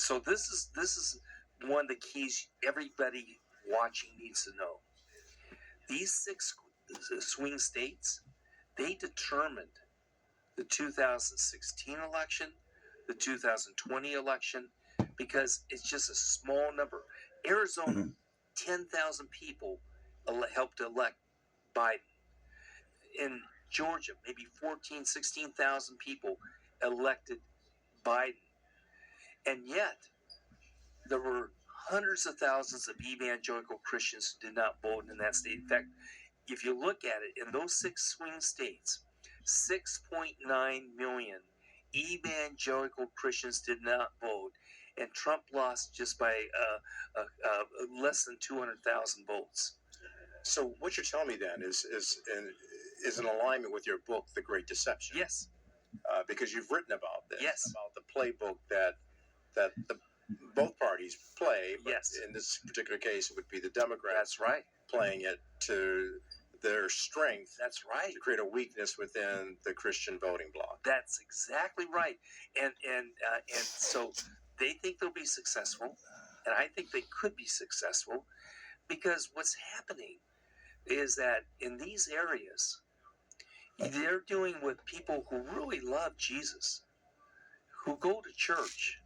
So this is one of the keys everybody watching needs to know. These six swing states, they determined the 2016 election, the 2020 election, because it's just a small number. Arizona, 10,000 people helped elect Biden. In Georgia, maybe 14, 16,000 people elected Biden. And yet, there were hundreds of thousands of evangelical Christians who did not vote in that state. In fact, if you look at it, in those six swing states, 6.9 million evangelical Christians did not vote, and Trump lost just by less than 200,000 votes. So what you're telling me then is in alignment with your book, The Great Deception. Yes. Because you've written about this. Yes. About the playbook that both parties play. But yes. In this particular case, it would be the Democrats. That's right. Playing it to their strength. That's right. To create a weakness within the Christian voting bloc. That's exactly right. And so they think they'll be successful, and I think they could be successful, because what's happening is that in these areas, they're dealing with people who really love Jesus, who go to church,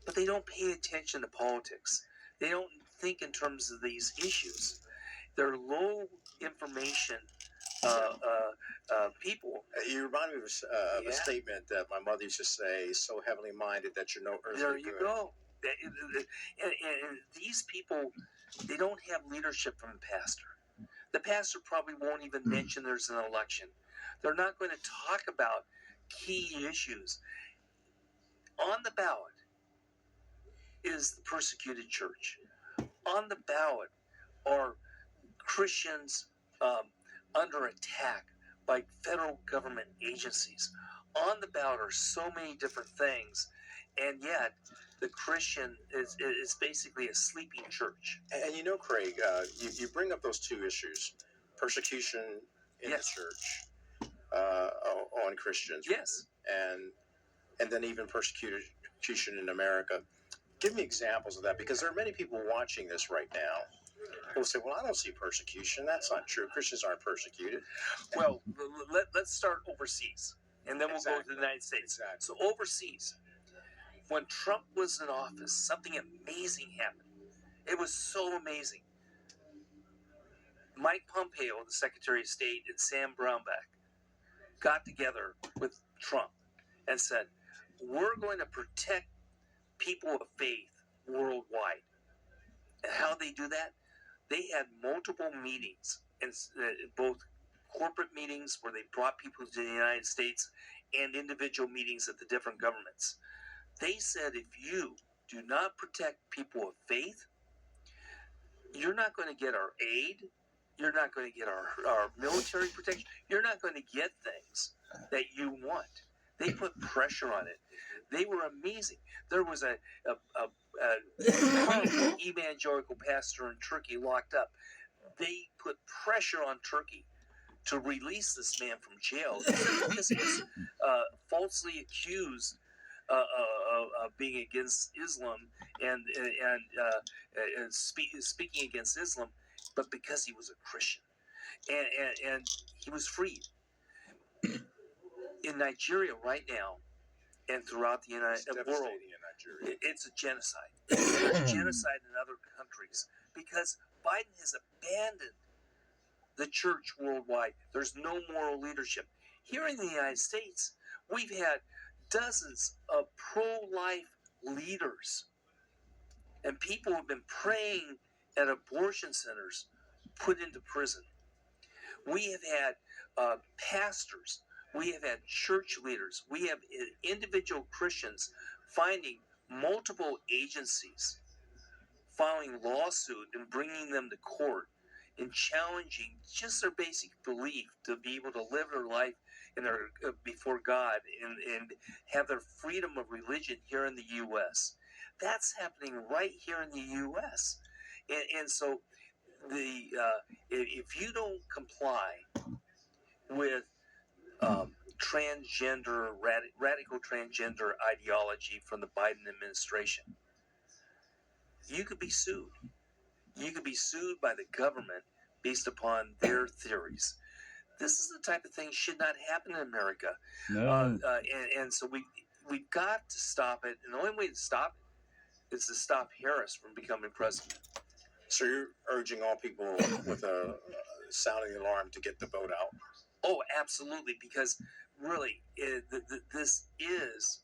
but they don't pay attention to politics. They don't think in terms of these issues. They're low information people. You remind me of a statement that my mother used to say, so heavenly minded that you're no earthly There you good. go. And these people, they don't have leadership from the pastor. The pastor probably won't even mention there's an election. They're not going to talk about key issues. On the ballot is the persecuted church. On the ballot are Christians under attack by federal government agencies. On the ballot are so many different things, and yet the Christian is basically a sleeping church. And you know, Craig, you bring up those two issues: persecution in the church on Christians, yes, and then even persecution in America. Give me examples of that, because there are many people watching this right now who will say, well, I don't see persecution. That's not true. Christians aren't persecuted. Well, let's start overseas, and then we'll go to the United States. Exactly. So overseas, when Trump was in office, something amazing happened. It was so amazing. Mike Pompeo, the Secretary of State, and Sam Brownback got together with Trump and said, we're going to protect people of faith worldwide. And how they do that? They had multiple meetings, and both corporate meetings where they brought people to the United States and individual meetings at the different governments. They said, if you do not protect people of faith, you're not going to get our aid. You're not going to get our military protection. You're not going to get things that you want. They put pressure on it. They were amazing. There was a evangelical pastor in Turkey locked up. They put pressure on Turkey to release this man from jail because he was falsely accused of being against Islam and speaking against Islam, but because he was a Christian, and he was freed. In Nigeria right now, and throughout the United world, it's a genocide. There's genocide in other countries because Biden has abandoned the church worldwide. There's no moral leadership. Here in the United States, we've had dozens of pro-life leaders and people who have been praying at abortion centers put into prison. We have had pastors. We have had church leaders. We have individual Christians finding multiple agencies, filing lawsuit and bringing them to court and challenging just their basic belief to be able to live their life in their before God and have their freedom of religion here in the U.S. That's happening right here in the U.S. And so if you don't comply with radical transgender ideology from the Biden administration, you could be sued. You could be sued by the government based upon their theories. This is the type of thing should not happen in America. No. And so we've got to stop it. And the only way to stop it is to stop Harris from becoming president. So you're urging all people with a sounding the alarm to get the vote out? Oh, absolutely, because really, this is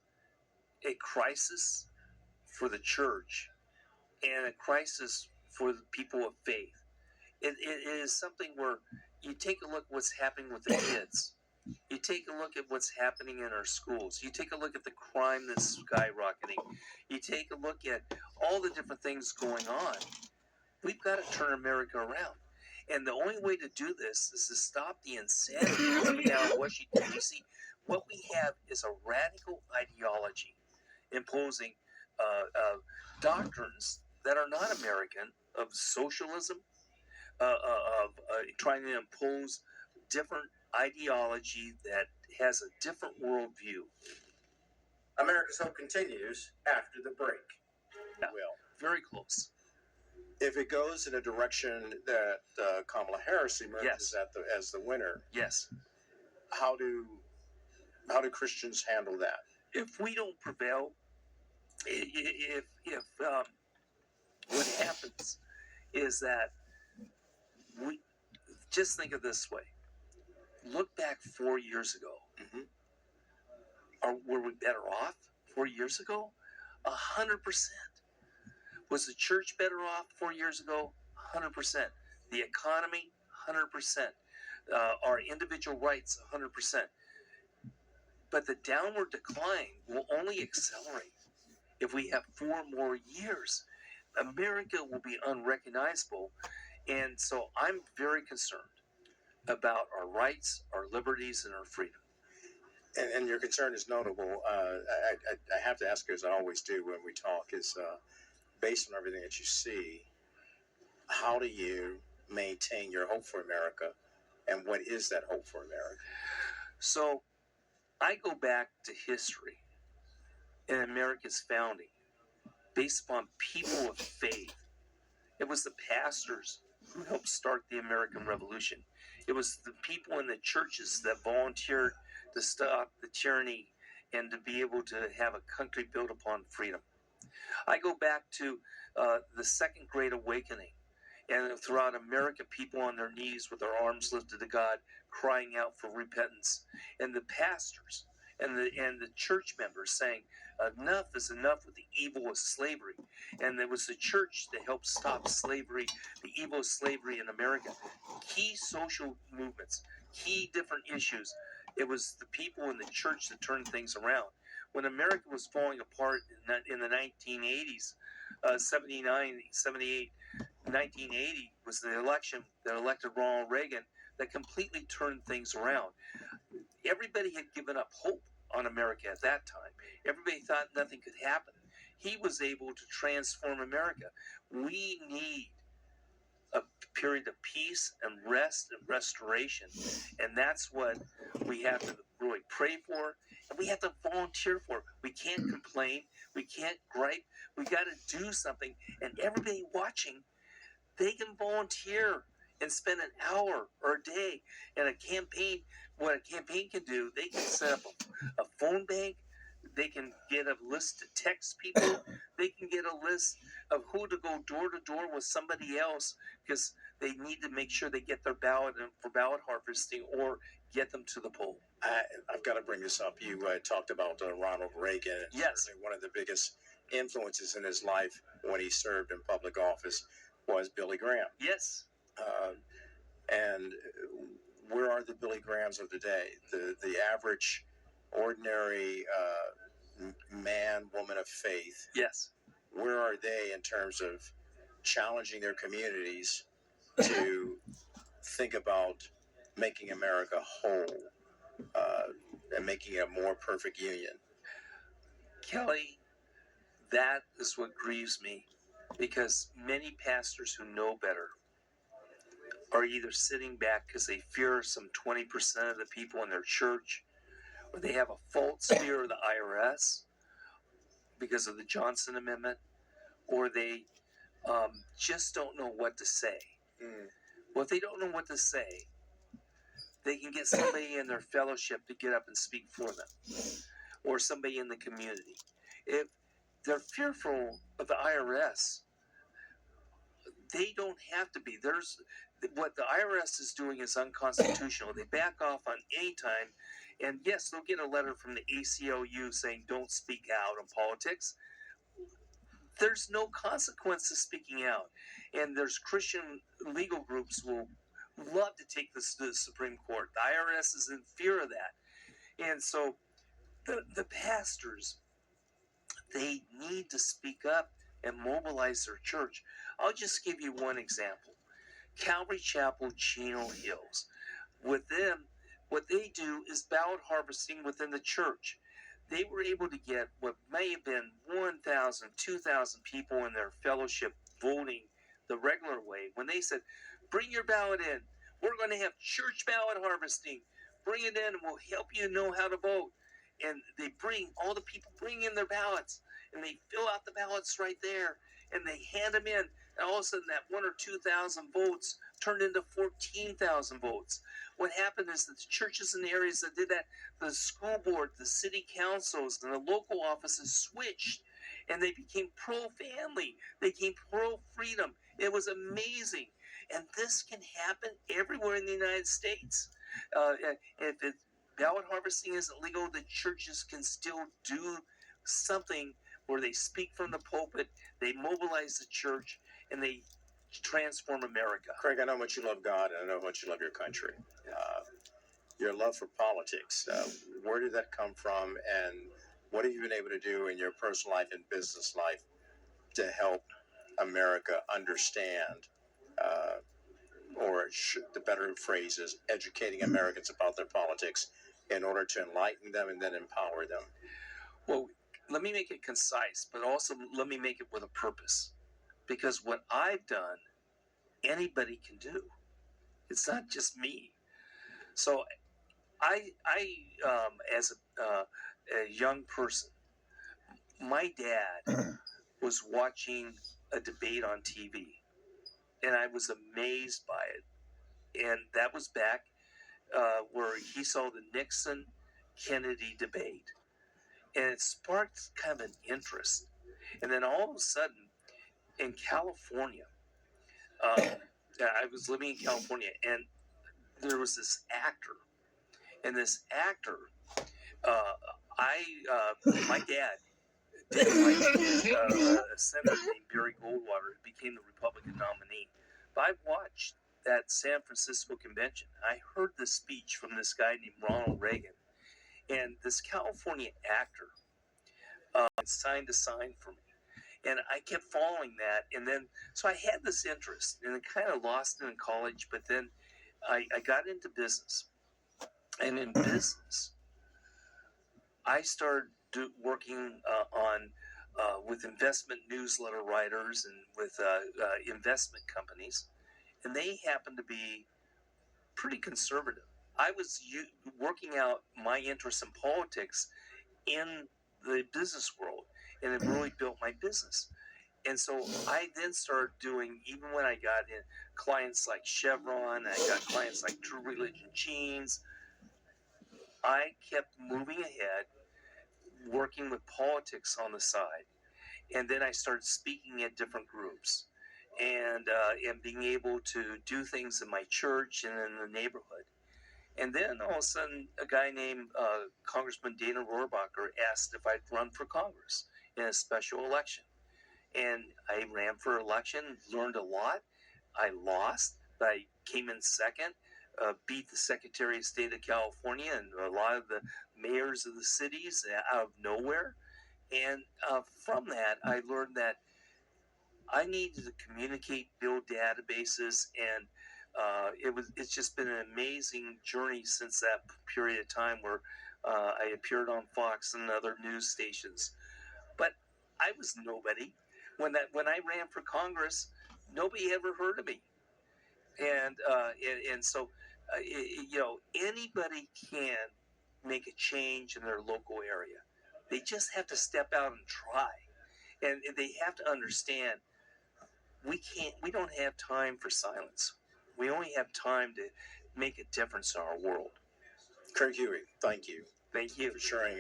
a crisis for the church and a crisis for the people of faith. It is something where you take a look at what's happening with the kids. You take a look at what's happening in our schools. You take a look at the crime that's skyrocketing. You take a look at all the different things going on. We've got to turn America around. And the only way to do this is to stop the insanity coming out of Washington, D.C. What we have is a radical ideology imposing doctrines that are not American, of socialism, of trying to impose different ideology that has a different worldview. America's Hope continues after the break. Yeah, well, very close. If it goes in a direction that Kamala Harris emerges as the winner, yes, how do Christians handle that? If we don't prevail, if what happens is that we just think of this way. Look back 4 years ago. Were we better off 4 years ago? 100%. Was the church better off 4 years ago? 100%. The economy, 100%. Our individual rights, 100%. But the downward decline will only accelerate if we have 4 more years. America will be unrecognizable. And so I'm very concerned about our rights, our liberties, and our freedom. And your concern is notable. I have to ask, as I always do when we talk, is based on everything that you see, how do you maintain your hope for America? And what is that hope for America? So I go back to history and America's founding based upon people of faith. It was the pastors who helped start the American Revolution. It was the people in the churches that volunteered to stop the tyranny and to be able to have a country built upon freedom. I go back to the Second Great Awakening, and throughout America, people on their knees with their arms lifted to God, crying out for repentance, and the pastors and the church members saying, enough is enough with the evil of slavery. And it was the church that helped stop slavery, the evil of slavery in America. Key social movements, key different issues. It was the people in the church that turned things around. When America was falling apart in the 1980s, 79, 78, 1980 was the election that elected Ronald Reagan that completely turned things around. Everybody had given up hope on America at that time. Everybody thought nothing could happen. He was able to transform America. We need a period of peace and rest and restoration. And that's what we have to really pray for. And we have to volunteer for. We can't complain. We can't gripe. We got to do something. And everybody watching, they can volunteer and spend an hour or a day in a campaign. What a campaign can do, they can set up a phone bank. They can get a list to text people. They can get a list of who to go door to door with somebody else because they need to make sure they get their ballot for ballot harvesting or get them to the poll. I've got to bring this up. You talked about Ronald Reagan. Yes. One of the biggest influences in his life when he served in public office was Billy Graham. Yes. And where are the Billy Grahams of today? The average, ordinary man, woman of faith. Yes. Where are they in terms of challenging their communities to think about making America whole and making it a more perfect union? Kelly, that is what grieves me, because many pastors who know better are either sitting back because they fear some 20% of the people in their church, or they have a false fear of the IRS because of the Johnson Amendment, or they just don't know what to say. Mm. Well, if they don't know what to say, they can get somebody in their fellowship to get up and speak for them, or somebody in the community. If they're fearful of the IRS, they don't have to be. There's what the IRS is doing is unconstitutional. They back off on any time, and yes, they'll get a letter from the ACLU saying don't speak out on politics. There's no consequence to speaking out, and there's Christian legal groups will love to take this to the Supreme Court. The IRS is in fear of that, and so the pastors, they need to speak up and mobilize their church. I'll just give you one example. Calvary Chapel, Chino Hills. With them, what they do is ballot harvesting within the church. They were able to get what may have been 1,000, 2,000 people in their fellowship voting the regular way. When they said, bring your ballot in, we're going to have church ballot harvesting. Bring it in and we'll help you know how to vote. And they bring, all the people bring in their ballots and they fill out the ballots right there and they hand them in. And all of a sudden that 1,000 or 2,000 votes turned into 14,000 votes. What happened is that the churches in the areas that did that, the school board, the city councils, and the local offices switched, and they became pro-family. They became pro-freedom. It was amazing. And this can happen everywhere in the United States. If ballot harvesting isn't legal, the churches can still do something where they speak from the pulpit, they mobilize the church, and they transform America. Craig, I know how much you love God, and I know how much you love your country. Your love for politics, where did that come from, and what have you been able to do in your personal life and business life to help America understand, the better phrase is educating Americans about their politics in order to enlighten them and then empower them? Well, let me make it concise, but also let me make it with a purpose. Because what I've done, anybody can do. It's not just me. So as a young person, my dad was watching a debate on TV, and I was amazed by it. And that was back where he saw the Nixon-Kennedy debate, and it sparked kind of an interest. And then all of a sudden, in California, I was living in California, and there was this actor, and this actor, my dad didn't like a senator named Barry Goldwater who became the Republican nominee. But I watched that San Francisco convention. I heard the speech from this guy named Ronald Reagan, and this California actor signed a sign for me. And I kept following that, and then so I had this interest, and I kind of lost it in college. But then I got into business, and in business, I started working with investment newsletter writers and with investment companies, and they happened to be pretty conservative. I was working out my interest in politics in the business world, and it really built my business. And so I then started doing, even when I got in clients like Chevron, I got clients like True Religion Jeans, I kept moving ahead, working with politics on the side. And then I started speaking at different groups and being able to do things in my church and in the neighborhood. And then all of a sudden, a guy named Congressman Dana Rohrabacher asked if I'd run for Congress in a special election. And I ran for election, learned a lot. I lost, but I came in second, beat the Secretary of State of California and a lot of the mayors of the cities out of nowhere. And from that, I learned that I needed to communicate, build databases, and it's just been an amazing journey since that period of time where I appeared on Fox and other news stations. But I was nobody when I ran for Congress. Nobody ever heard of me, and so anybody can make a change in their local area. They just have to step out and try, and they have to understand we don't have time for silence. We only have time to make a difference in our world. Craig Huey, thank you. Thank you for sharing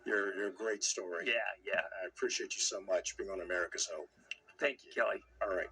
your great story. Yeah. I appreciate you so much being on America's Hope. Thank you, Kelly. All right.